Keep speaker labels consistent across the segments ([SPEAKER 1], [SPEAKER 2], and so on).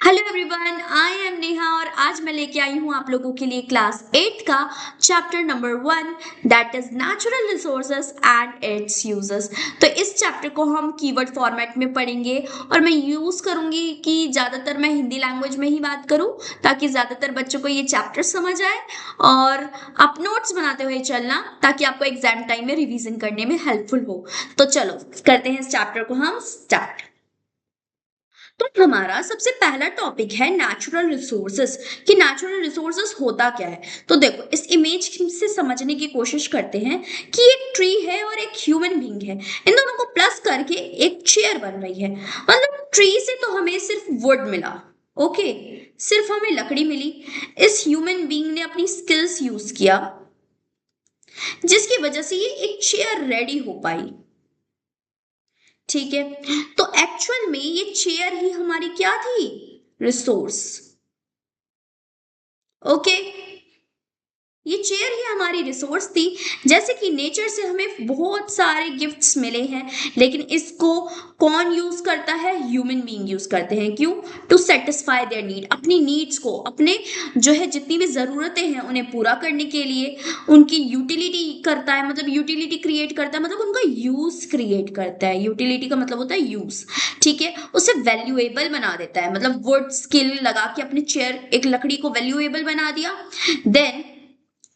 [SPEAKER 1] Hello everyone, I am Neha और आज मैं लेके आई हूँ आप लोगों के लिए क्लास 8 का chapter number 1 that is natural resources and it's uses. तो इस चैप्टर को हम कीवर्ड फॉर्मेट में पढ़ेंगे और मैं यूज करूंगी कि ज़्यादातर मैं हिंदी लैंग्वेज में ही बात करूं ताकि ज़्यादातर बच्चों को ये चैप्टर समझ आए और आप नोट्स बनाते हुए चलना ताकि आपको एग्जाम टाइम में रिविजन करने में हेल्पफुल हो। तो चलो करते हैं इस चैप्टर को हम स्टार्ट। तो हमारा सबसे पहला टॉपिक है नेचुरल रिसोर्सेस कि नेचुरल रिसोर्सेस होता क्या है। तो देखो इस इमेज से समझने की कोशिश करते हैं कि एक ट्री है और एक ह्यूमन बीइंग है, इन दोनों को प्लस करके एक चेयर बन रही है। मतलब ट्री से तो हमें सिर्फ वुड मिला, ओके, सिर्फ हमें लकड़ी मिली। इस ह्यूमन बीइंग ने अपनी स्किल्स यूज किया जिसकी वजह से ये एक चेयर रेडी हो पाई। ठीक है, तो एक्चुअल में ये चेयर ही हमारी क्या थी? रिसोर्स। ओके, ये चेयर ही हमारी रिसोर्स थी। जैसे कि नेचर से हमें बहुत सारे गिफ्ट्स मिले हैं, लेकिन इसको कौन यूज करता है? ह्यूमन बीइंग यूज करते हैं। क्यों? टू सेटिस्फाई देयर नीड, अपनी नीड्स को, अपने जो है जितनी भी जरूरतें हैं उन्हें पूरा करने के लिए उनकी यूटिलिटी करता है, मतलब यूटिलिटी क्रिएट करता है, मतलब उनका यूज क्रिएट करता है। यूटिलिटी का मतलब होता है यूज। ठीक है, उसे वैल्यूएबल बना देता है, मतलब वर्ड स्किल लगा के अपने चेयर एक लकड़ी को वैल्यूएबल बना दिया। देन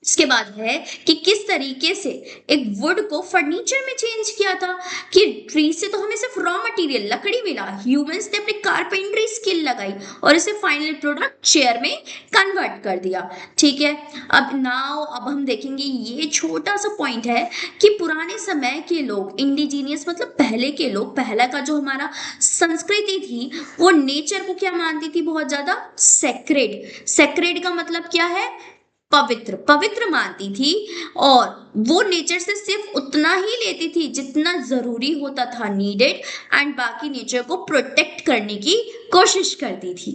[SPEAKER 1] इसके बाद है कि किस तरीके से एक वुड को फर्नीचर में चेंज किया था कि ट्री से तो हमें सिर्फ रॉ मटेरियल लकड़ी मिला, ह्यूमंस ने अपनी कारपेंटरी स्किल लगाई और इसे फाइनल प्रोडक्ट चेयर में कन्वर्ट कर दिया। ठीक है, अब हम देखेंगे ये छोटा सा पॉइंट है कि पुराने समय के लोग, इंडिजीनियस मतलब पहले के लोग, पहला का जो हमारा संस्कृति थी वो नेचर को क्या मानती थी? बहुत ज्यादा सेक्रेड। सेक्रेड का मतलब क्या है? पवित्र, पवित्र मानती थी और वो नेचर से सिर्फ उतना ही लेती थी जितना जरूरी होता था, नीडेड, एंड बाकी नेचर को प्रोटेक्ट करने की कोशिश करती थी।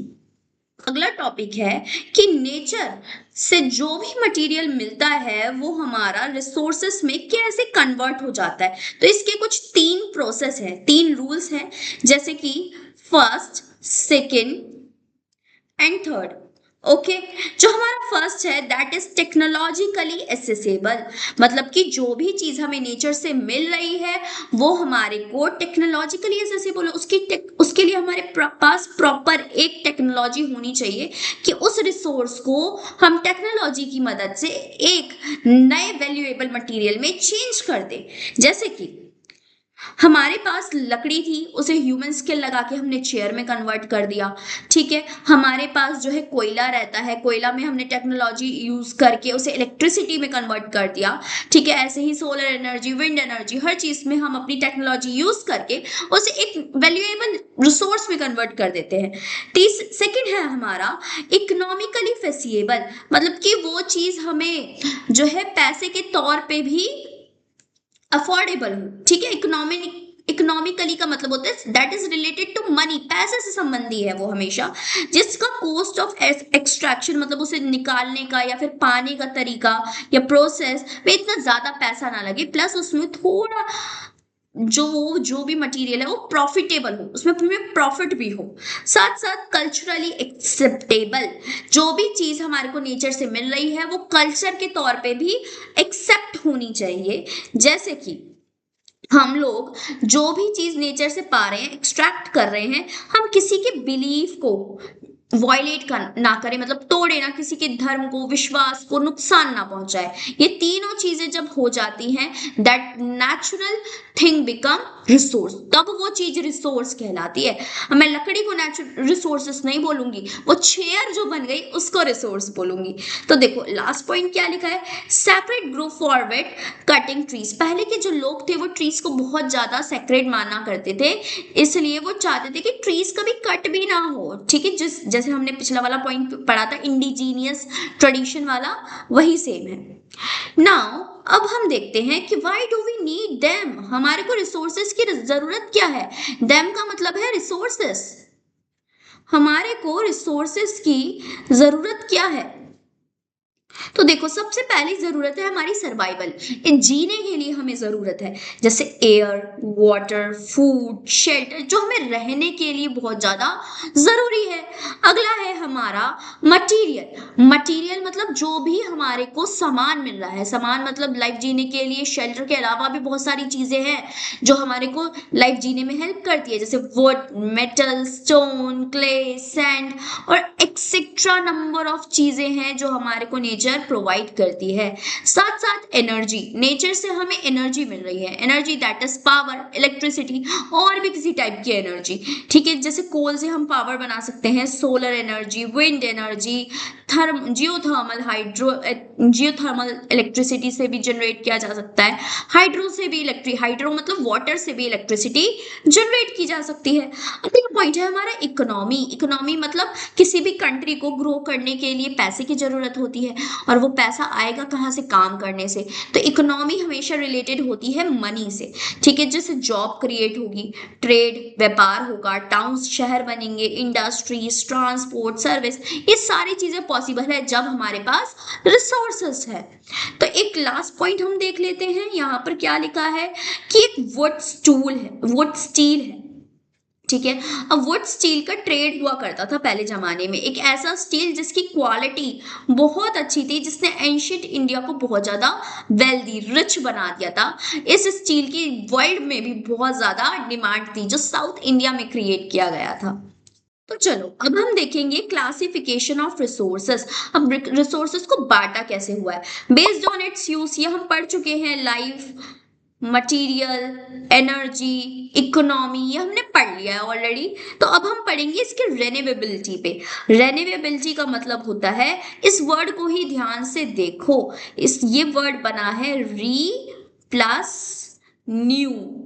[SPEAKER 1] अगला टॉपिक है कि नेचर से जो भी मटेरियल मिलता है वो हमारा रिसोर्सेस में कैसे कन्वर्ट हो जाता है। तो इसके कुछ 3 प्रोसेस है, 3 रूल्स हैं, जैसे कि first, second and third. Okay, जो हमारा फर्स्ट है दैट इज टेक्नोलॉजिकली एसेसेबल, मतलब कि जो भी चीज हमें नेचर से मिल रही है वो हमारे को टेक्नोलॉजिकली एसेसेबल, उसके लिए हमारे पास प्रॉपर एक टेक्नोलॉजी होनी चाहिए कि उस रिसोर्स को हम टेक्नोलॉजी की मदद से एक नए वैल्यूएबल मटेरियल में चेंज कर दें। जैसे कि हमारे पास लकड़ी थी, उसे ह्यूमन स्किल लगा के हमने चेयर में कन्वर्ट कर दिया। ठीक है, हमारे पास जो है कोयला रहता है, कोयला में हमने टेक्नोलॉजी यूज करके उसे इलेक्ट्रिसिटी में कन्वर्ट कर दिया। ठीक है, ऐसे ही सोलर एनर्जी, विंड एनर्जी, हर चीज में हम अपनी टेक्नोलॉजी यूज करके उसे एक वैल्यूएबल रिसोर्स में कन्वर्ट कर देते हैं। सेकंड है हमारा इकोनॉमिकली फेसिएबल, मतलब कि वो चीज हमें जो है पैसे के तौर पे भी अफोर्डेबल हो। ठीक है, इकोनॉमिकली का मतलब होता है that is related to money, पैसे से संबंधी है वो हमेशा, जिसका कॉस्ट ऑफ एक्सट्रैक्शन मतलब उसे निकालने का या फिर पाने का तरीका या प्रोसेस में इतना ज्यादा पैसा ना लगे, प्लस उसमें थोड़ा जो भी मटेरियल है वो प्रॉफिटेबल हो, उसमें प्रॉफिट भी हो। साथ साथ कल्चरली एक्सेप्टेबल, जो भी चीज हमारे को नेचर से मिल रही है वो कल्चर के तौर पे भी एक्सेप्ट होनी चाहिए। जैसे कि हम लोग जो भी चीज नेचर से पा रहे हैं, एक्सट्रैक्ट कर रहे हैं, हम किसी के बिलीफ को वॉयलेट ना करें, मतलब तोड़े ना, किसी के धर्म को, विश्वास को नुकसान ना पहुंचाए। ये तीनों चीजें जब हो जाती हैं that natural thing become resource, तब वो चीज रिसोर्स कहलाती है। मैं लकड़ी को नेचुरल रिसोर्सेस नहीं बोलूंगी, वो चेयर जो बन गई उसको रिसोर्स बोलूंगी। तो देखो लास्ट पॉइंट क्या लिखा है, separate grow forward cutting trees. पहले के जो लोग थे वो ट्रीज को बहुत ज्यादा सेक्रेट माना करते थे, इसलिए वो चाहते थे कि ट्रीज कभी कट भी ना हो। ठीक है, जैसे हमने पिछला वाला पॉइंट पढ़ा था इंडिजीनियस ट्रेडिशन वाला, वही सेम है। नाउ अब हम देखते हैं कि why do we need them, हमारे को रिसोर्सेस की जरूरत क्या है? देम का मतलब है रिसोर्सेस, हमारे को रिसोर्सेस की जरूरत क्या है? तो देखो सबसे पहली जरूरत है हमारी सर्वाइवल, जीने के लिए हमें जरूरत है, जैसे एयर, वाटर, फूड, शेल्टर, जो हमें रहने के लिए बहुत ज्यादा जरूरी है। अगला है हमारा मटेरियल। मटेरियल मतलब जो भी हमारे को सामान मिल रहा है, सामान मतलब लाइफ जीने के लिए शेल्टर के अलावा भी बहुत सारी चीजें हैं जो हमारे को लाइफ जीने में हेल्प करती है, जैसे would, metal, stone, clay, sand और एक्सेट्रा नंबर ऑफ चीजें हैं जो हमारे को नेचर प्रोवाइड करती है। साथ साथ एनर्जी, नेचर से हमें एनर्जी मिल रही है, energy that is power, electricity और भी किसी टाइप की एनर्जी। ठीक है, जैसे कोल से हम पावर बना सकते हैं, solar energy, wind energy, geothermal geothermal electricity से भी जनरेट किया जा सकता है, हाइड्रो से भी हाइड्रो मतलब वाटर से भी इलेक्ट्रिसिटी जनरेट की जा सकती है। अगला पॉइंट है हमारा इकोनॉमी। इकोनॉमी मतलब किसी भी कंट्री को ग्रो करने के लिए पैसे की जरूरत होती है, और वो पैसा आएगा कहाँ से? काम करने से। तो इकोनॉमी हमेशा रिलेटेड होती है मनी से। ठीक है, जैसे जॉब क्रिएट होगी, ट्रेड व्यापार होगा, टाउन्स शहर बनेंगे, इंडस्ट्रीज, ट्रांसपोर्ट, सर्विस, ये सारी चीजें पॉसिबल है जब हमारे पास रिसोर्सेस है। तो एक लास्ट पॉइंट हम देख लेते हैं, यहाँ पर क्या लिखा है कि एक वुड स्टूल है, वुड स्टील है। ठीक है, अब वुड स्टील का ट्रेड हुआ करता था पहले जमाने में, एक ऐसा स्टील जिसकी क्वालिटी बहुत अच्छी थी, जिसने एंशियंट इंडिया को बहुत ज्यादा वेल्दी, रिच बना दिया था। इस स्टील की वर्ल्ड में भी बहुत ज्यादा डिमांड थी, जो साउथ इंडिया में क्रिएट किया गया था। तो चलो अब हम देखेंगे क्लासिफिकेशन ऑफ रिसोर्सेस। अब रिसोर्सेस को बांटा कैसे हुआ है बेस्ड ऑन इट्स यूज, ये हम पढ़ चुके हैं। लाइफ, मटेरियल, एनर्जी, इकोनॉमी, ये हमने पढ़ लिया है ऑलरेडी। तो अब हम पढ़ेंगे इसके रेन्यूएबिलिटी पे। रेन्यूएबिलिटी का मतलब होता है, इस वर्ड को ही ध्यान से देखो, ये वर्ड बना है री प्लस न्यू।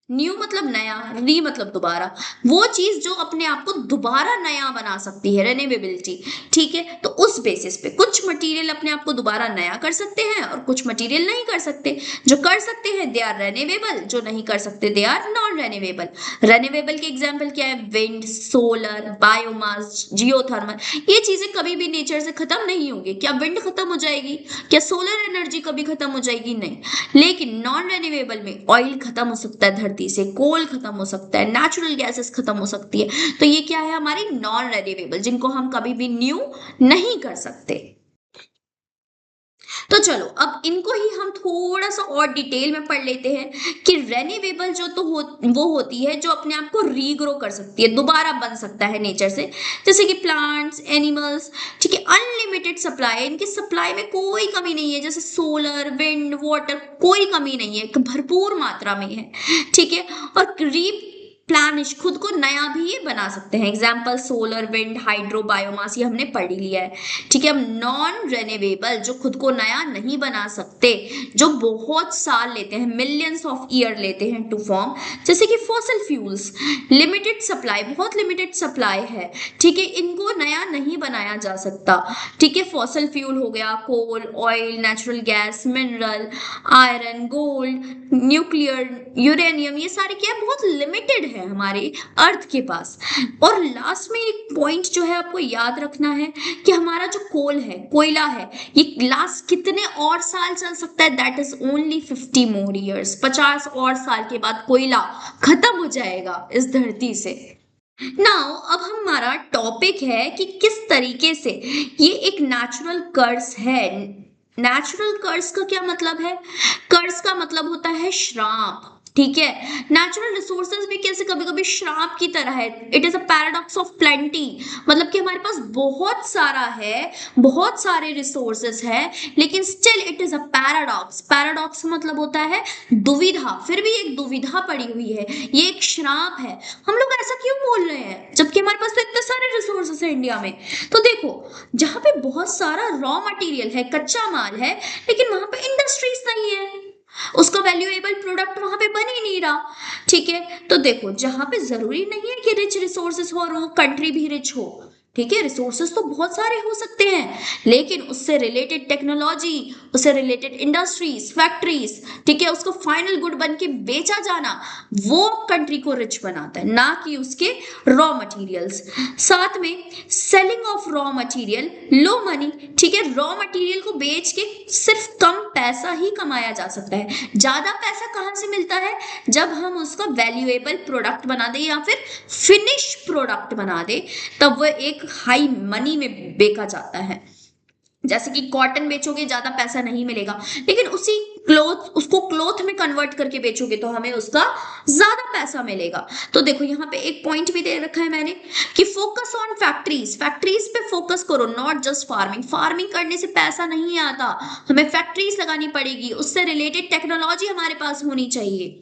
[SPEAKER 1] न्यू मतलब नया, री मतलब दोबारा, वो चीज जो अपने आप को दोबारा नया बना सकती है, रेन्यूएबिलिटी। ठीक है, तो उस बेसिस पे कुछ मटेरियल अपने आप को दोबारा नया कर सकते हैं और कुछ मटेरियल नहीं कर सकते। जो कर सकते हैं दे आर रेन्यूएबल, जो नहीं कर सकते they are non renewable. Renewable के एग्जाम्पल क्या है? विंड, सोलर, बायोमास, जियोथर्मल, ये चीजें कभी भी नेचर से खत्म नहीं होंगी। क्या विंड खत्म हो जाएगी? क्या सोलर एनर्जी कभी खत्म हो जाएगी? नहीं। लेकिन नॉन रेन्यूएबल में ऑयल खत्म हो सकता है धरती से, कोल खत्म हो सकता है, नेचुरल गैसेस खत्म हो सकती है। तो ये क्या है? हमारी नॉन रेन्यूएबल, जिनको हम कभी भी न्यू नहीं कर सकते। तो चलो अब इनको ही हम थोड़ा सा और डिटेल में पढ़ लेते हैं कि रेन्यूएबल जो तो वो होती है जो अपने आप को रीग्रो कर सकती है, दोबारा बन सकता है नेचर से, जैसे कि प्लांट्स, एनिमल्स। ठीक है, अनलिमिटेड सप्लाई है, इनकी सप्लाई में कोई कमी नहीं है, जैसे सोलर, विंड, वाटर, कोई कमी नहीं है, भरपूर मात्रा में है। ठीक है, और प्लानिश, खुद को नया भी ये बना सकते हैं। Example solar, wind, hydro, biomass, ये हमने पढ़ ही लिया है। ठीक है, अब नॉन रेन्यूएबल जो खुद को नया नहीं बना सकते, जो बहुत साल लेते हैं, मिलियंस ऑफ ईयर लेते हैं टू फॉर्म, जैसे कि फॉसिल फ्यूल्स, लिमिटेड सप्लाई, बहुत लिमिटेड सप्लाई है। ठीक है, इनको नया नहीं बनाया जा सकता। ठीक है, फॉसिल फ्यूल हो गया, coal, oil, natural gas, mineral, iron, gold, nuclear, uranium, ये सारे क्या बहुत लिमिटेड है हमारे अर्थ के पास। और लास्ट में एक पॉइंट जो है आपको याद रखना है कि हमारा जो कोल है, कोयला है, ये लास्ट कितने और साल चल सकता है? That is only 50 more years. 50 और साल के बाद कोयला खत्म हो जाएगा इस धरती से। नाउ अब हमारा टॉपिक है कि किस तरीके से ये एक नेचुरल कर्स है। नेचुरल कर्स का क्या मतलब है? कर्स का मतलब होता है श्राप। ठीक है, नेचुरल रिसोर्सेज भी कैसे कभी कभी श्राप की तरह है। It is a paradox of plenty, मतलब कि हमारे पास बहुत सारा है, बहुत सारे रिसोर्सेज है, लेकिन still it is a paradox. Paradox मतलब होता है दुविधा, फिर भी एक दुविधा पड़ी हुई है, ये एक श्राप है। हम लोग ऐसा क्यों बोल रहे हैं जबकि हमारे पास तो इतने सारे रिसोर्सेज है इंडिया में? तो देखो, जहां पे बहुत सारा रॉ मटेरियल है, कच्चा माल है, लेकिन वहां पे इंडस्ट्रीज नहीं है, उसका वैल्यूएबल प्रोडक्ट वहां पे बन ही नहीं रहा। ठीक है, तो देखो, जहां पे जरूरी नहीं है कि रिच रिसोर्सेस हो और वो कंट्री भी रिच हो। ठीक है, रिसोर्सेस तो बहुत सारे हो सकते हैं, लेकिन उससे रिलेटेड टेक्नोलॉजी, उससे रिलेटेड इंडस्ट्रीज, फैक्ट्रीज, ठीक है, उसको फाइनल गुड बन के बेचा जाना, वो कंट्री को रिच बनाता है, ना कि उसके रॉ मटेरियल्स। साथ में selling of raw material, low money. ठीक है, रॉ मटेरियल को बेच के सिर्फ कम पैसा ही कमाया जा सकता है। ज्यादा पैसा कहाँ से मिलता है? जब हम उसका वैल्यूएबल प्रोडक्ट बना दे या फिर फिनिश प्रोडक्ट बना दे, तब वह एक हाई मनी में बेचा जाता है। जैसे कि कॉटन बेचोगे ज्यादा पैसा नहीं मिलेगा, लेकिन उसी उसको क्लोथ में कन्वर्ट करके बेचोगे तो हमें उसका ज्यादा पैसा मिलेगा। तो देखो यहाँ पे एक पॉइंट भी दे रखा है मैंने कि फोकस ऑन फैक्ट्रीज, फैक्ट्रीज पे फोकस करो, नॉट जस्ट फार्मिंग। फार्मिंग करने से पैसा नहीं आता, हमें फैक्ट्रीज लगानी पड़ेगी, उससे रिलेटेड टेक्नोलॉजी हमारे पास होनी चाहिए।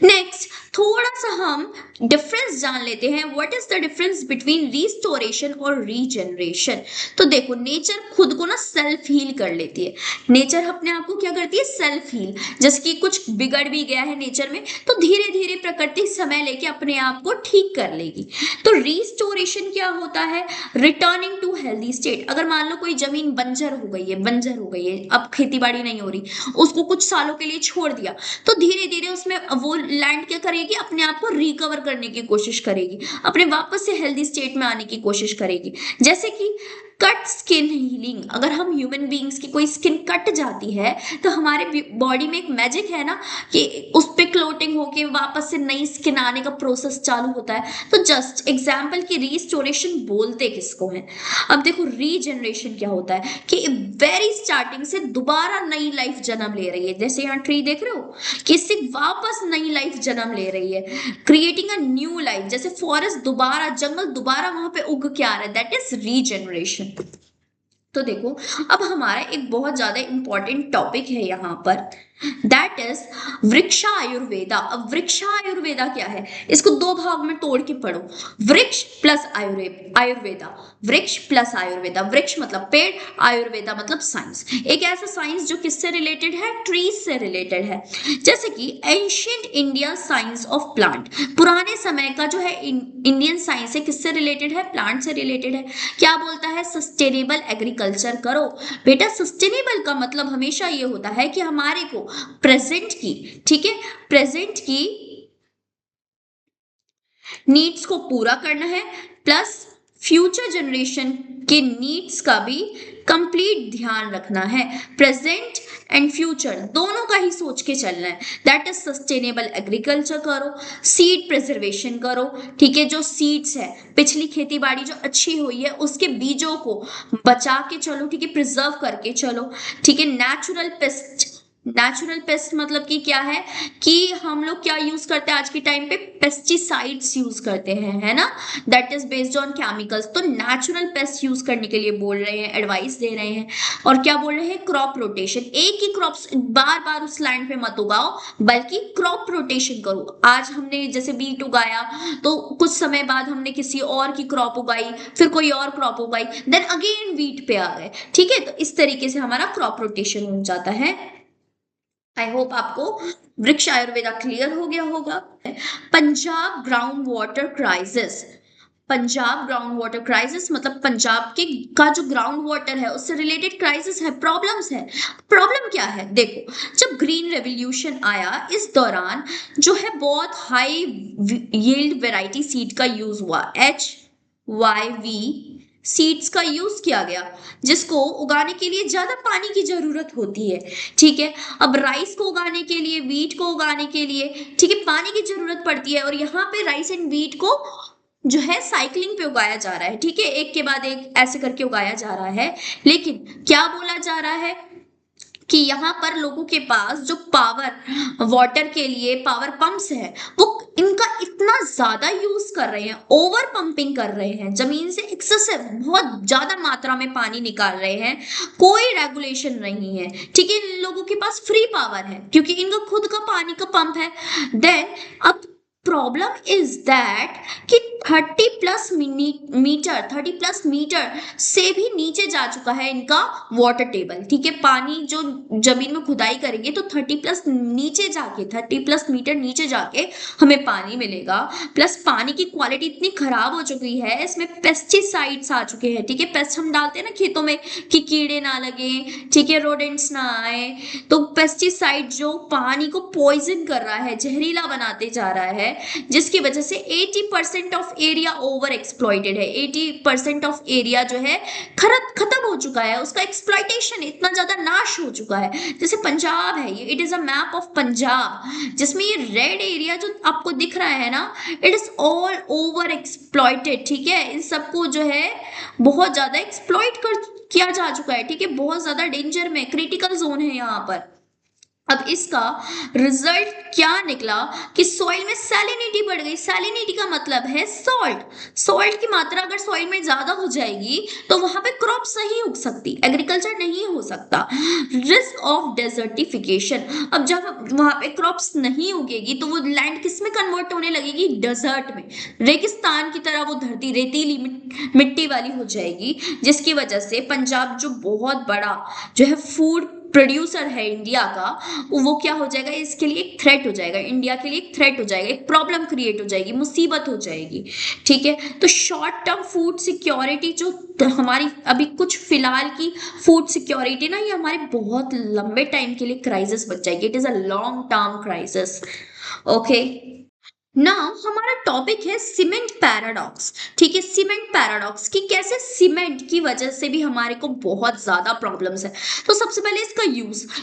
[SPEAKER 1] नेक्स्ट थोड़ा सा हम डिफरेंस जान लेते हैं। What is the difference between restoration और रीजनरेशन? तो देखो नेचर खुद को ना सेल्फ हील कर लेती है। नेचर अपने आप को क्या करती है? Self heal. जैसे कि कुछ बिगड़ भी गया है नेचर में तो धीरे धीरे प्रकृति समय लेके अपने आप को ठीक कर लेगी। तो रिस्टोरेशन क्या होता है? Returning to healthy state. अगर मान लो कोई जमीन बंजर हो गई है, बंजर हो गई है, अब खेती बाड़ी नहीं हो रही, उसको कुछ सालों के लिए छोड़ दिया, तो धीरे धीरे उसमें वो लैंड क्या करेगी? अपने आप को रिकवर करने की कोशिश करेगी, अपने वापस से हेल्दी स्टेट में आने की कोशिश करेगी। जैसे कि कट स्किन हीलिंग, अगर हम ह्यूमन बीइंग्स की कोई स्किन कट जाती है तो हमारे बॉडी में एक मैजिक है ना कि उस पे क्लोटिंग होके वापस से नई स्किन आने का प्रोसेस चालू होता है। तो जस्ट एग्जांपल की रिस्टोरेशन बोलते किसको है? अब देखो रीजनरेशन क्या होता है कि वेरी स्टार्टिंग से दोबारा नई लाइफ जन्म ले रही है। जैसे यहाँ ट्री देख रहे हो कि इससे वापस नई लाइफ जन्म ले रही है, क्रिएटिंग अ न्यू लाइफ। जैसे फॉरेस्ट दोबारा, जंगल दोबारा वहां पे उग के आ रहा है, दैट इज रीजनरेशन। तो देखो अब हमारा एक बहुत ज्यादा इंपॉर्टेंट टॉपिक है यहाँ पर, दैट इज वृक्षा आयुर्वेदा। अब वृक्षा आयुर्वेदा क्या है? इसको दो भाग में तोड़ के पढ़ो, वृक्ष प्लस आयुर्वेदा। वृक्ष प्लस आयुर्वेदा, वृक्ष मतलब पेड़, आयुर्वेदा मतलब साइंस। एक ऐसा साइंस जो किससे रिलेटेड है? ट्रीज से रिलेटेड है। जैसे कि ancient India science of plant, पुराने समय का जो है इंडियन साइंस है, किससे रिलेटेड है? प्लांट से रिलेटेड है। क्या बोलता है? सस्टेनेबल एग्रीकल्चर करो। बेटा सस्टेनेबल का मतलब हमेशा ये होता है कि हमारे को प्रेजेंट की, ठीक है, प्रेजेंट की नीड्स को पूरा करना है, प्लस फ्यूचर जनरेशन के नीड्स का भी कंप्लीट ध्यान रखना है। प्रेजेंट एंड फ्यूचर दोनों का ही सोच के चलना है, दैट इज सस्टेनेबल एग्रीकल्चर करो। सीड प्रिजर्वेशन करो, ठीक है, जो सीड्स है, पिछली खेती बाड़ी जो अच्छी हुई है उसके बीजों को बचा के चलो, ठीक है, प्रिजर्व करके चलो, ठीक है। नेचुरल पेस्ट, नेचुरल पेस्ट मतलब कि क्या है कि हम लोग क्या यूज करते हैं आज के टाइम पे? पेस्टिसाइड्स यूज करते हैं, है ना, that is based on chemicals. तो नेचुरल पेस्ट यूज करने के लिए बोल रहे हैं, एडवाइस दे रहे हैं। और क्या बोल रहे हैं? Crop rotation. एक ही क्रॉप बार बार उस लैंड पे मत उगाओ, बल्कि क्रॉप रोटेशन करो। आज हमने जैसे बीट उगाया तो कुछ समय बाद हमने किसी और की क्रॉप उगाई, फिर कोई और क्रॉप उगाई, देन अगेन बीट पे आ गए, ठीक है। तो इस तरीके से हमारा क्रॉप रोटेशन हो जाता है। आई होप आपको वृक्ष आयुर्वेदा क्लियर हो गया होगा। Punjab ground water crisis, Punjab ground water crisis मतलब पंजाब के का जो ग्राउंड वाटर है उससे रिलेटेड क्राइसिस है, प्रॉब्लम्स है। प्रॉब्लम क्या है? देखो जब ग्रीन रेवोल्यूशन आया इस दौरान जो है बहुत हाई यील्ड वैरायटी सीड का यूज हुआ, HYV सीड्स का यूज किया गया, जिसको उगाने के लिए ज्यादा पानी की जरूरत होती है, ठीक है। अब राइस को उगाने के लिए, व्हीट को उगाने के लिए, ठीक है, पानी की जरूरत पड़ती है। और यहाँ पे राइस एंड व्हीट को जो है साइकिलिंग पे उगाया जा रहा है, ठीक है, एक के बाद एक ऐसे करके उगाया जा रहा है। लेकिन क्या बोला जा रहा है कि यहाँ पर लोगों के पास जो पावर वाटर के लिए पावर पंप्स है वो इनका इतना ज्यादा यूज कर रहे हैं, ओवर पंपिंग कर रहे हैं, जमीन से एक्सेसिव बहुत ज्यादा मात्रा में पानी निकाल रहे हैं, कोई रेगुलेशन नहीं है, ठीक है। इन लोगों के पास फ्री पावर है क्योंकि इनका खुद का पानी का पंप है। देन अब प्रॉब्लम इज दैट कि 30 प्लस मीटर से भी नीचे जा चुका है इनका वाटर टेबल, ठीक है। पानी जो जमीन में खुदाई करेंगे तो 30 प्लस मीटर नीचे जाके हमें पानी मिलेगा। प्लस पानी की क्वालिटी इतनी खराब हो चुकी है, इसमें पेस्टिसाइड्स आ चुके हैं, ठीक है। पेस्ट हम डालते हैं ना खेतों में कि कीड़े ना लगे, ठीक है, रोडेंट्स ना आए। तो पेस्टिसाइड जो पानी को पॉइजन कर रहा है, जहरीला बनाते जा रहा है, जिसकी वजह से 80% of of area over exploited है, 80% ऑफ एरिया जो है खत्म हो चुका है, उसका एक्सप्लॉइटेशन इतना ज्यादा नाश हो चुका है। जैसे पंजाब है ये, it is a map of Punjab, जिसमें ये रेड एरिया जो आपको दिख रहा है ना, it is all over exploited, ठीक है। इन सबको जो है बहुत ज्यादा एक्सप्लॉइट किया जा चुका है, ठीक है, बहुत ज्यादा डेंजर में, क्रिटिकल जोन है यहाँ पर। अब इसका रिजल्ट क्या निकला कि सॉइल में सैलिनिटी बढ़ गई। सैलिनिटी का मतलब है सॉल्ट, सॉल्ट की मात्रा अगर सॉइल में ज्यादा हो जाएगी तो वहां पे क्रॉप्स नहीं उग सकती, एग्रीकल्चर नहीं हो सकता। रिस्क ऑफ डेजर्टिफिकेशन, अब जब वहां पे क्रॉप्स नहीं उगेगी तो वो लैंड किस में कन्वर्ट होने लगेगी, डेजर्ट में, रेगिस्तान की तरह वो धरती रेतीली मिट्टी वाली हो जाएगी, जिसकी वजह से पंजाब जो बहुत बड़ा जो है फूड प्रोड्यूसर है इंडिया का, वो क्या हो जाएगा, इसके लिए एक थ्रेट हो जाएगा, इंडिया के लिए एक थ्रेट हो जाएगा, एक प्रॉब्लम क्रिएट हो जाएगी, मुसीबत हो जाएगी, ठीक है। तो शॉर्ट टर्म फूड सिक्योरिटी जो हमारी अभी कुछ फिलहाल की फूड सिक्योरिटी ना, ये हमारे बहुत लंबे टाइम के लिए क्राइसिस बच जाएगी, it is a long term crisis. Okay, now हमारा टॉपिक है सीमेंट पैराडॉक्स, ठीक है। सीमेंट पैराडॉक्स कि कैसे सीमेंट की वजह से भी हमारे को बहुत ज्यादा प्रॉब्लम्स है। तो सबसे पहले इसका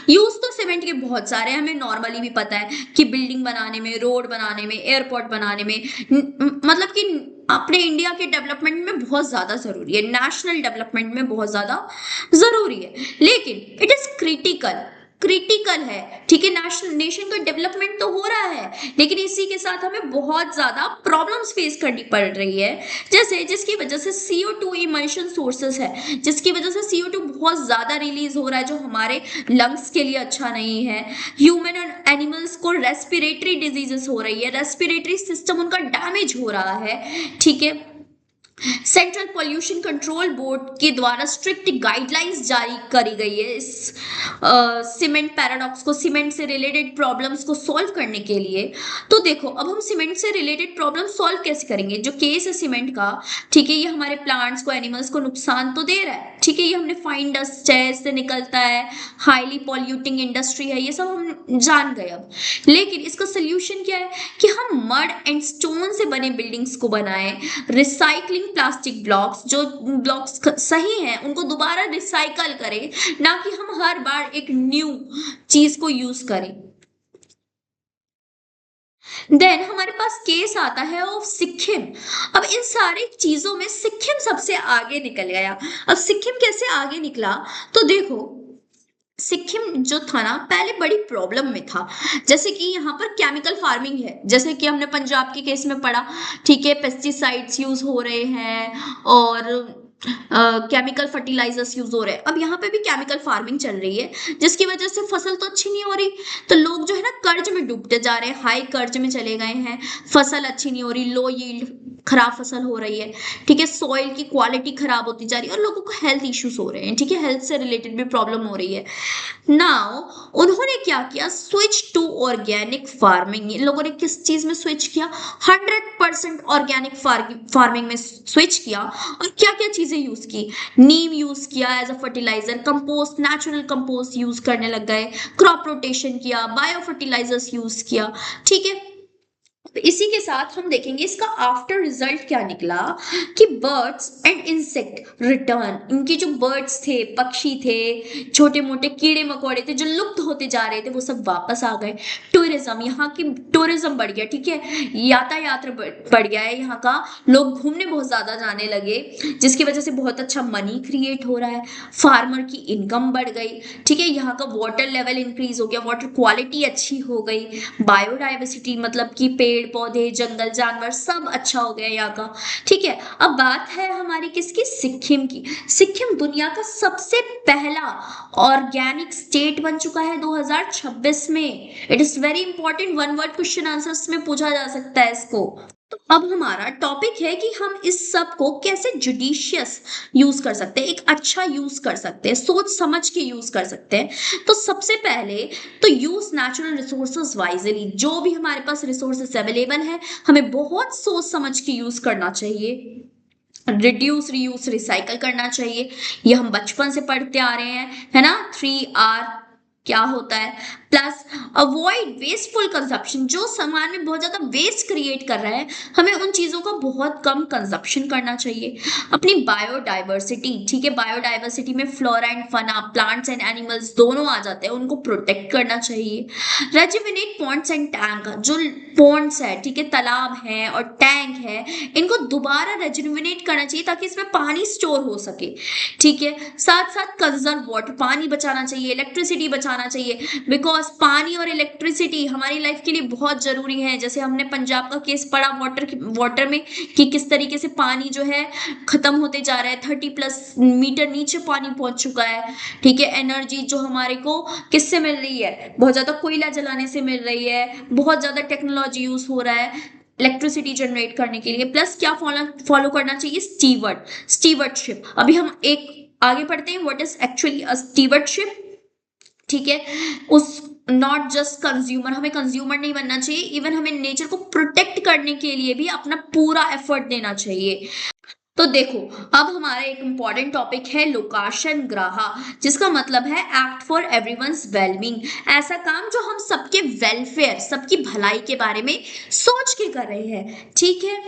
[SPEAKER 1] यूज तो सीमेंट के बहुत सारे हैं, हमें नॉर्मली भी पता है कि बिल्डिंग बनाने में, रोड बनाने में, एयरपोर्ट बनाने में, मतलब कि अपने इंडिया के डेवलपमेंट में बहुत ज्यादा जरूरी है, नेशनल डेवलपमेंट में बहुत ज्यादा जरूरी है, लेकिन इट इज क्रिटिकल है, ठीक है। नेशन का डेवलपमेंट तो हो रहा है, लेकिन इसी के साथ हमें बहुत ज्यादा प्रॉब्लम्स फेस करनी पड़ रही है, जैसे जिसकी वजह से CO2 इमिशन सोर्सेस है, जिसकी वजह से CO2 बहुत ज्यादा रिलीज हो रहा है, जो हमारे लंग्स के लिए अच्छा नहीं है। ह्यूमन और एनिमल्स को रेस्पिरेटरी डिजीजेस हो रही है, रेस्पिरेटरी सिस्टम उनका डैमेज हो रहा है, ठीक है। सेंट्रल पोल्यूशन कंट्रोल बोर्ड के द्वारा स्ट्रिक्ट गाइडलाइंस जारी करी गई है इस सीमेंट पैराडॉक्स को, सीमेंट से रिलेटेड प्रॉब्लम्स को सॉल्व करने के लिए। तो देखो, अब हम सीमेंट से रिलेटेड प्रॉब्लम सॉल्व कैसे करेंगे। जो केस है सीमेंट का, ठीक है, ये हमारे प्लांट्स को, एनिमल्स को नुकसान तो दे रहा है, ठीक है, ये हमने फाइन डस्ट है, इससे निकलता है, हाईली पॉल्यूटिंग इंडस्ट्री है, ये सब हम जान गए। अब लेकिन इसका सोल्यूशन क्या है कि हम मड एंड स्टोन से बने बिल्डिंग्स को बनाएं, रिसाइकलिंग प्लास्टिक ब्लॉक्स, जो ब्लॉक्स सही हैं उनको दोबारा रिसाइकल करें, ना कि हम हर बार एक न्यू चीज को यूज करें। देन हमारे पास केस आता है ऑफ सिक्किम। अब इन सारी चीजों में सिक्किम सबसे आगे निकल गया। अब सिक्किम कैसे आगे निकला, तो देखो, सिक्किम जो था ना, पहले बड़ी प्रॉब्लम में था, जैसे कि यहाँ पर केमिकल फार्मिंग है, जैसे कि हमने पंजाब के केस में पढ़ा, ठीक है, पेस्टिसाइड्स यूज हो रहे हैं और केमिकल फर्टिलाइजर्स यूज हो रहे हैं। अब यहाँ पे भी केमिकल फार्मिंग चल रही है, जिसकी वजह से फसल तो अच्छी नहीं हो रही, तो लोग जो है ना कर्ज में डूबते जा रहे हैं, हाई कर्ज में चले गए हैं, फसल अच्छी नहीं हो रही, लो यील्ड, खराब फसल हो रही है, ठीक है, सॉइल की क्वालिटी खराब होती जा रही है और लोगों को हेल्थ इश्यूज हो रहे हैं, ठीक है, हेल्थ से रिलेटेड भी प्रॉब्लम हो रही है। नाउ उन्होंने क्या किया, स्विच टू ऑर्गेनिक फार्मिंग। इन लोगों ने किस चीज में स्विच किया, 100% ऑर्गेनिक फार्मिंग में स्विच किया। और क्या क्या चीजें यूज की, नीम यूज किया as a fertiliser, compost, natural compost use करने लग गए, क्रॉप रोटेशन किया, बायो फर्टिलाइजर्स यूज किया, ठीक है। तो इसी के साथ हम देखेंगे इसका आफ्टर रिजल्ट क्या निकला कि बर्ड्स एंड इंसेक्ट रिटर्न। इनके जो बर्ड्स थे, पक्षी थे, छोटे मोटे कीड़े मकोड़े थे जो लुप्त होते जा रहे थे, वो सब वापस आ गए। टूरिज्म, यहाँ की टूरिज्म बढ़ गया, ठीक है, यातायात बढ़ गया है, यहाँ का लोग घूमने बहुत ज्यादा जाने लगे, जिसकी वजह से बहुत अच्छा मनी क्रिएट हो रहा है, फार्मर की इनकम बढ़ गई, ठीक है, यहाँ का वाटर लेवल इंक्रीज हो गया, वाटर क्वालिटी अच्छी हो गई, बायोडाइवर्सिटी मतलब कि पेड़ पौधे, जंगल जानवर सब अच्छा हो गया यहाँ का, ठीक है। अब बात है हमारी किसकी, सिक्किम की। सिक्किम दुनिया का सबसे पहला ऑर्गेनिक स्टेट बन चुका है 2026 में। It is very important, one word question answers में पूछा जा सकता है इसको। तो अब हमारा टॉपिक है कि हम इस सब को कैसे जुडिशियस यूज कर सकते हैं, एक अच्छा यूज कर सकते हैं, सोच समझ के यूज कर सकते हैं। तो सबसे पहले तो यूज नेचुरल रिसोर्सेज वाइजली, जो भी हमारे पास रिसोर्सेज अवेलेबल है हमें बहुत सोच समझ के यूज करना चाहिए। रिड्यूस, रीयूज, रिसाइकल करना चाहिए, ये हम बचपन से पढ़ते आ रहे हैं, है ना, 3R, क्या होता है, प्लस अवॉइड वेस्टफुल कंजप्शन, जो सामान में बहुत ज्यादा वेस्ट क्रिएट कर रहा है हमें उन चीजों का बहुत कम कंजप्शन करना चाहिए। अपनी बायोडाइवर्सिटी, ठीक है, बायोडाइवर्सिटी में flora and fauna, plants and animals दोनों आ जाते हैं, उनको प्रोटेक्ट करना चाहिए। रेजुविनेट पॉन्ड्स एंड टैंक, जो पॉन्ड्स है, ठीक है, तालाब है और टैंक है, इनको दोबारा रेजुविनेट करना चाहिए ताकि इसमें पानी स्टोर हो सके, ठीक है। साथ साथ कंजर्व वाटर, पानी बचाना चाहिए, इलेक्ट्रिसिटी बचाना चाहिए, बिकॉज पानी और इलेक्ट्रिसिटी हमारी लाइफ के लिए बहुत जरूरी है। जैसे हमने पंजाब का केस पढ़ा वाटर में कि किस तरीके से पानी जो है खत्म होते जा रहा है, 30+ मीटर नीचे पानी पहुंच चुका है, ठीक है। एनर्जी जो हमारे को किससे मिल रही है, बहुत ज्यादा कोयला जलाने से मिल रही है, बहुत ज्यादा टेक्नोलॉजी यूज हो रहा है इलेक्ट्रिसिटी जनरेट करने के लिए। प्लस क्या फॉलो करना चाहिए, स्टीवर्डशिप। अभी हम एक आगे पढ़ते हैं, what is actually a stewardship, ठीक है। उस नॉट जस्ट कंज्यूमर, हमें कंज्यूमर नहीं बनना चाहिए, इवन हमें नेचर को प्रोटेक्ट करने के लिए भी अपना पूरा एफर्ट देना चाहिए। तो देखो, अब हमारा एक इंपॉर्टेंट टॉपिक है लोकाशन ग्राहा, जिसका मतलब है एक्ट फॉर एवरीवन्स वेलबींग, ऐसा काम जो हम सबके वेलफेयर, सबकी भलाई के बारे में सोच के कर रहे हैं, ठीक है।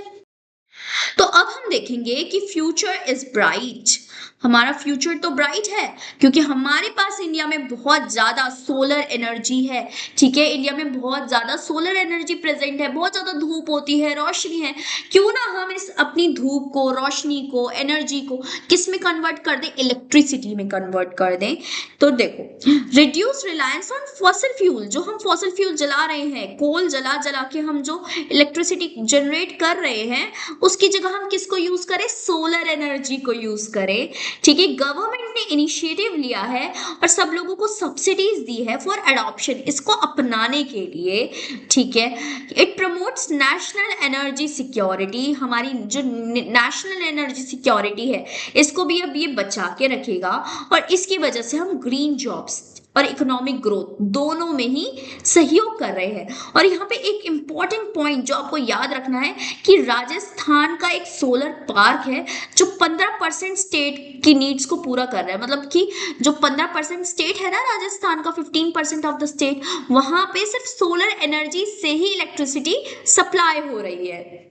[SPEAKER 1] तो अब हम देखेंगे कि फ्यूचर इज ब्राइट, हमारा फ्यूचर तो ब्राइट है क्योंकि हमारे पास इंडिया में बहुत ज्यादा सोलर एनर्जी है, ठीक है। इंडिया में बहुत ज्यादा सोलर एनर्जी प्रेजेंट है, बहुत ज्यादा धूप होती है, रोशनी है। क्यों ना हम इस अपनी धूप को, रोशनी को, एनर्जी को किस में कन्वर्ट कर दें, इलेक्ट्रिसिटी में कन्वर्ट कर दें। तो देखो, reduce reliance on fossil fuel, जो हम फॉसिल फ्यूल जला रहे हैं, कोल जला जला के हम जो इलेक्ट्रिसिटी जनरेट कर रहे हैं, उसकी जगह हम किसको यूज करें, सोलर एनर्जी को यूज करें, ठीक है। गवर्नमेंट ने इनिशिएटिव लिया है और सब लोगों को सब्सिडीज दी है फॉर एडॉप्शन, इसको अपनाने के लिए, ठीक है। It promotes national energy security, हमारी जो नेशनल एनर्जी सिक्योरिटी है इसको भी अब ये बचा के रखेगा, और इसकी वजह से हम ग्रीन जॉब्स और इकोनॉमिक ग्रोथ दोनों में ही सहयोग कर रहे हैं। और यहाँ पे एक इंपॉर्टेंट पॉइंट जो आपको याद रखना है कि राजस्थान का एक सोलर पार्क है जो 15% स्टेट की नीड्स को पूरा कर रहा है, मतलब कि जो 15% स्टेट है ना राजस्थान का, 15% ऑफ द स्टेट, वहां पे सिर्फ सोलर एनर्जी से ही इलेक्ट्रिसिटी सप्लाई हो रही है।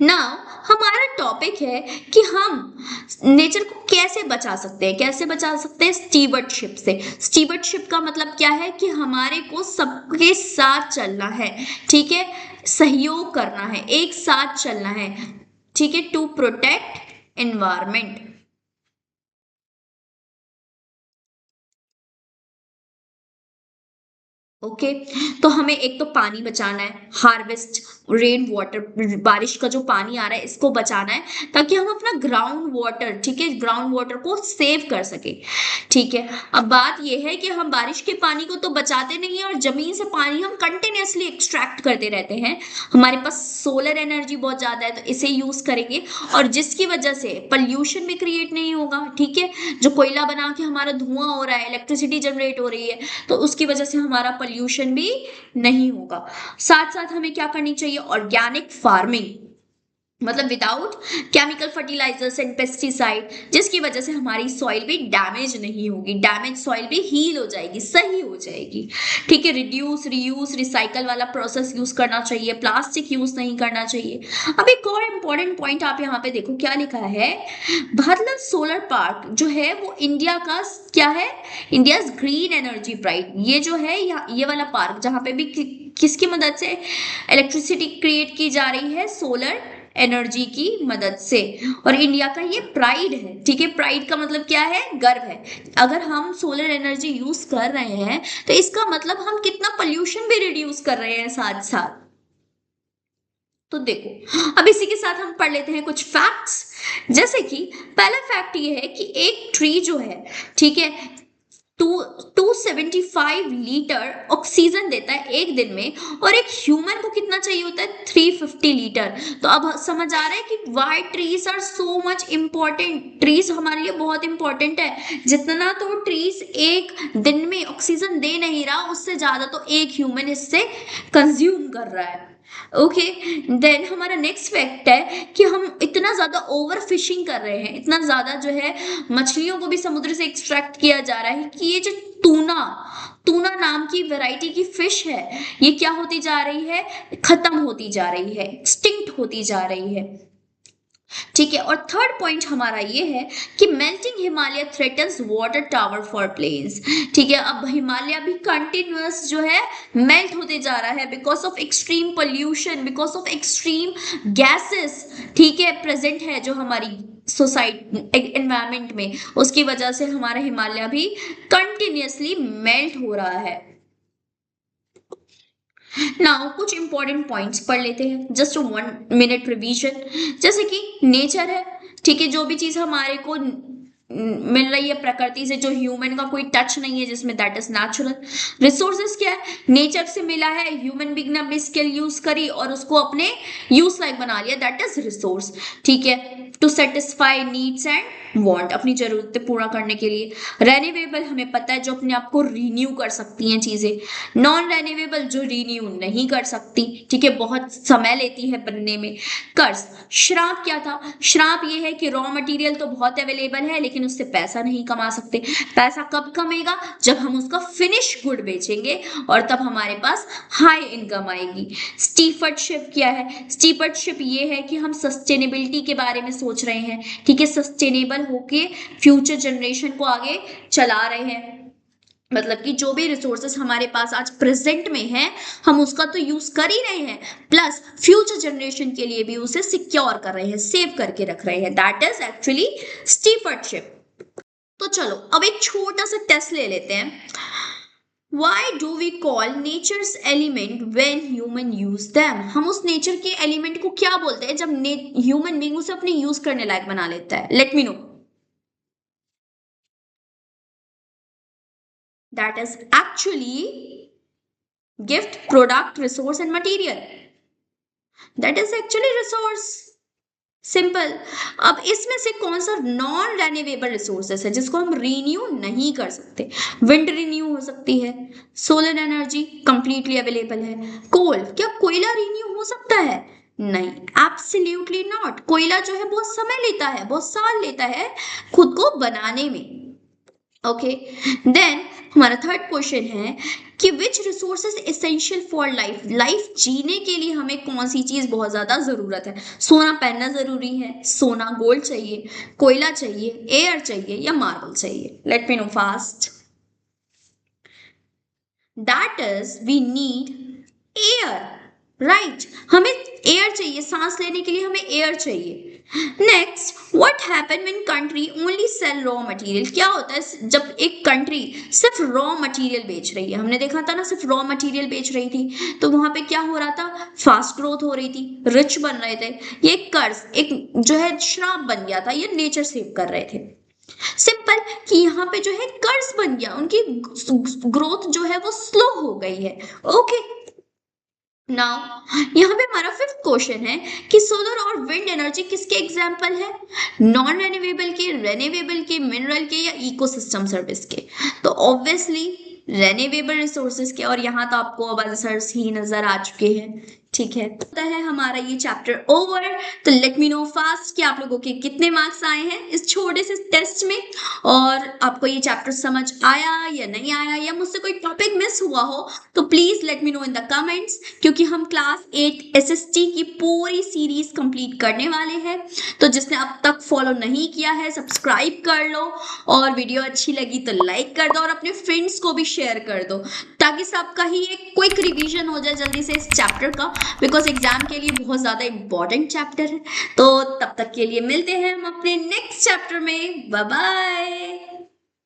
[SPEAKER 1] नाउ हमारा टॉपिक है कि हम नेचर को कैसे बचा सकते हैं, कैसे बचा सकते हैं, स्टीवर्डशिप से। स्टीवर्डशिप का मतलब क्या है कि हमारे को सबके साथ चलना है, ठीक है, सहयोग करना है, एक साथ चलना है, ठीक है, टू प्रोटेक्ट एनवायरमेंट। ओके, तो हमें एक तो पानी बचाना है, हार्वेस्ट रेन वाटर, बारिश का जो पानी आ रहा है इसको बचाना है ताकि हम अपना ग्राउंड वाटर, ठीक है, ग्राउंड वाटर को सेव कर सके, ठीक है। अब बात यह है कि हम बारिश के पानी को तो बचाते नहीं है और जमीन से पानी हम कंटिन्यूअसली एक्सट्रैक्ट करते रहते हैं। हमारे पास सोलर एनर्जी बहुत ज्यादा है तो इसे यूज करेंगे, और जिसकी वजह से पॉल्यूशन भी क्रिएट नहीं होगा, ठीक है। जो कोयला बना के हमारा धुआं हो रहा है, इलेक्ट्रिसिटी जनरेट हो रही है, तो उसकी वजह से हमारा पॉल्यूशन भी नहीं होगा। साथ साथ हमें क्या करनी चाहिए, ऑर्गेनिक फार्मिंग, मतलब without chemical fertilisers and pesticide, जिसकी वजह से हमारी सॉइल भी डैमेज नहीं होगी, डैमेज सॉइल भी हील हो जाएगी, सही हो जाएगी, ठीक है। रिड्यूस, रीयूज, रिसाइकल वाला प्रोसेस यूज करना चाहिए, प्लास्टिक यूज नहीं करना चाहिए। अब एक और इंपॉर्टेंट पॉइंट आप यहाँ पे देखो क्या लिखा है, भादला सोलर पार्क जो है वो इंडिया का क्या है, इंडिया ग्रीन एनर्जी प्राइड। ये जो है ये वाला पार्क जहाँ पे भी किसकी मदद से इलेक्ट्रिसिटी क्रिएट की जा रही है, सोलर एनर्जी की मदद से, और इंडिया का ये प्राइड है, ठीक है। प्राइड का मतलब क्या है, गर्व है। अगर हम सोलर एनर्जी यूज कर रहे हैं तो इसका मतलब हम कितना पोल्यूशन भी रिड्यूस कर रहे हैं साथ साथ। तो देखो, अब इसी के साथ हम पढ़ लेते हैं कुछ फैक्ट्स। जैसे कि पहला फैक्ट ये है कि एक ट्री जो है, ठीक है, 275 लीटर ऑक्सीजन देता है एक दिन में, और एक ह्यूमन को कितना चाहिए होता है, 350 लीटर। तो अब समझ आ रहा है कि why trees are so much important, trees हमारे लिए बहुत इंपॉर्टेंट है। जितना तो ट्रीज एक दिन में ऑक्सीजन दे नहीं रहा, उससे ज्यादा तो एक ह्यूमन इससे कंज्यूम कर रहा है। ओके। देन हमारा नेक्स्ट फैक्ट है कि हम इतना ज्यादा ओवर फिशिंग कर रहे हैं, इतना ज्यादा जो है मछलियों को भी समुद्र से एक्सट्रैक्ट किया जा रहा है कि ये जो टूना टूना नाम की वैरायटी की फिश है, ये क्या होती जा रही है, खत्म होती जा रही है, एक्सटिंक्ट होती जा रही है। ठीक है, और थर्ड पॉइंट हमारा ये है कि melting Himalaya threatens water tower for plains. ठीक है, अब हिमालय भी कंटिन्यूअस जो है मेल्ट होते जा रहा है because of extreme pollution, because of extreme gases, ठीक है, प्रेजेंट है जो हमारी सोसाइटी एनवायरमेंट में, उसकी वजह से हमारा हिमालय भी कंटिन्यूअसली मेल्ट हो रहा है। नाउ कुछ इंपॉर्टेंट पॉइंट्स पढ़ लेते हैं, जस्ट 1 मिनट रिवीजन। जैसे कि नेचर है, ठीक है, जो भी चीज हमारे को मिल रही है प्रकृति से, जो ह्यूमन का कोई टच नहीं है जिसमें, दैट इज नेचुरल। रिसोर्सेज क्या है, नेचर से मिला है, ह्यूमन बीइंग ने अपनी स्किल यूज करी और उसको अपने यूज लायक बना लिया, दैट इज रिसोर्स। ठीक है, to satisfy needs and want, अपनी जरूरतें पूरा करने के लिए। रेन्यूएबल हमें पता है जो अपने आप को रिन्यू कर सकती हैं चीजें। नॉन रेन्यूएबल जो रिन्यू नहीं कर सकती, ठीक है, बहुत समय लेती है बनने में। कर्ज, श्राप क्या था, श्राप ये है कि रॉ मटेरियल तो बहुत अवेलेबल है लेकिन उससे पैसा नहीं कमा सकते। पैसा कब कमेगा, जब हम उसका फिनिश गुड बेचेंगे और तब हमारे पास हाई इनकम आएगी। स्टीफर्डशिप क्या है, स्टीफर्डशिप ये है कि हम सस्टेनेबिलिटी के बारे में सोच रहे हैं, ठीक है, सस्टेनेबल होके फ्यूचर जनरेशन को आगे चला रहे हैं। मतलब कि जो भी रिसोर्सेस हमारे पास आज प्रेजेंट में है हम उसका तो यूज कर ही रहे हैं, प्लस फ्यूचर जनरेशन के लिए भी उसे सिक्योर कर रहे हैं, सेव करके रख रहे हैं, दैट इज एक्चुअली स्टीफर्डशिप। तो चलो अब एक छोटा सा टेस्ट ले लेते हैं। Why do we call nature's element when human use them? हम उस नेचर के एलिमेंट को क्या बोलते हैं जब ह्यूमन बीइंग उसे अपने यूज करने लायक बना लेता है? Late me no. That is actually gift, product, resource and material. That is actually resource. Simple. अब इसमें से कौन सा नॉन रेन्यूएबल रिसोर्सेस है जिसको हम रिन्यू नहीं कर सकते? विंड रिन्यू हो सकती है, सोलर एनर्जी कंप्लीटली अवेलेबल है। कोल, क्या कोयला रिन्यू हो सकता है? नहीं, एब्सोल्युटली नॉट। कोयला जो है बहुत समय लेता है, बहुत साल लेता है खुद को बनाने में। ओके, देन हमारा थर्ड क्वेश्चन है कि विच resources essential for life, life जीने के लिए हमें कौन सी चीज बहुत ज्यादा जरूरत है? सोना पहनना जरूरी है, सोना गोल्ड चाहिए, कोयला चाहिए, एयर चाहिए या मार्बल चाहिए? Let me know fast. That is we need air, right, हमें एयर चाहिए, सांस लेने के लिए हमें एयर चाहिए। Next, what happen when country only sell raw material, क्या होता है जब एक कंट्री सिर्फ रॉ मटेरियल बेच रही है? हमने देखा था ना, सिर्फ रॉ मटेरियल बेच रही थी तो वहां पे क्या हो रहा था, फास्ट ग्रोथ हो रही थी, रिच बन रहे थे। ये कर्ज, एक जो है श्राप बन गया था, ये नेचर सेव कर रहे थे। सिंपल कि यहाँ पे जो है कर्ज बन गया, उनकी ग्रोथ जो है वो स्लो हो गई है। ओके, नाउ यहाँ पे हमारा फिफ्थ क्वेश्चन है कि सोलर और विंड एनर्जी किसके एग्जाम्पल है? नॉन रेन्यूएबल के, रेन्यूएबल के, मिनरल के या इकोसिस्टम सर्विस के? तो ऑब्वियसली रेन्यूएबल रिसोर्सेज के, और यहाँ तो आपको अब आंसर्स ही नजर आ चुके हैं। ठीक है, तो है हमारा ये चैप्टर ओवर। तो लेट मी नो फास्ट कि आप लोगों के कितने मार्क्स आए हैं इस छोटे से टेस्ट में, और आपको ये चैप्टर समझ आया या नहीं आया, या मुझसे कोई टॉपिक मिस हुआ हो तो please let me no in the comments, क्योंकि हम क्लास 8 एसएसटी की पूरी सीरीज कंप्लीट करने वाले हैं। तो जिसने अब तक फॉलो नहीं किया है सब्सक्राइब कर लो, और वीडियो अच्छी लगी तो लाइक कर दो और अपने फ्रेंड्स को भी शेयर कर दो, ताकि सबका ही एक क्विक रिवीजन हो जाए जल्दी से इस चैप्टर का, बिकॉज एग्जाम के लिए बहुत ज्यादा इंपॉर्टेंट चैप्टर है। तो तब तक के लिए मिलते हैं हम अपने नेक्स्ट चैप्टर में। Bye bye.